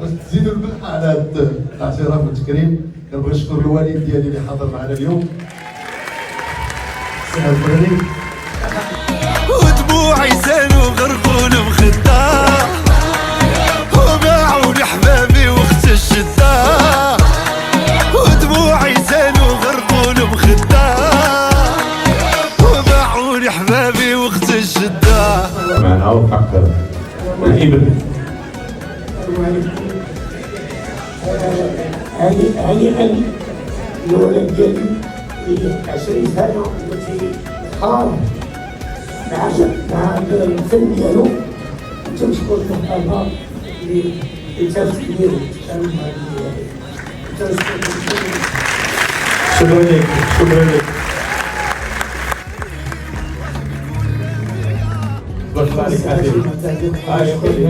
باش تزيدوا الملح على هذا الاعتراف والتكريم، كنبغي نشكر الوالد ديالي اللي حاضر معنا اليوم سي البغري. ودموعي زانوا غرقوا المخدة، وباعوني حبابي وقت الشدة. ودموعي زانوا غرقوا المخدة، وباعوني حبابي وقت الشدة. معنا وحق الابن. هنيئا لولد ديالي في 20 سنة التي خاض مع الفن ديالو، وتنشكر الله للتوفيق ديالو. شكرا لك، شكرا لك. الله يخليك.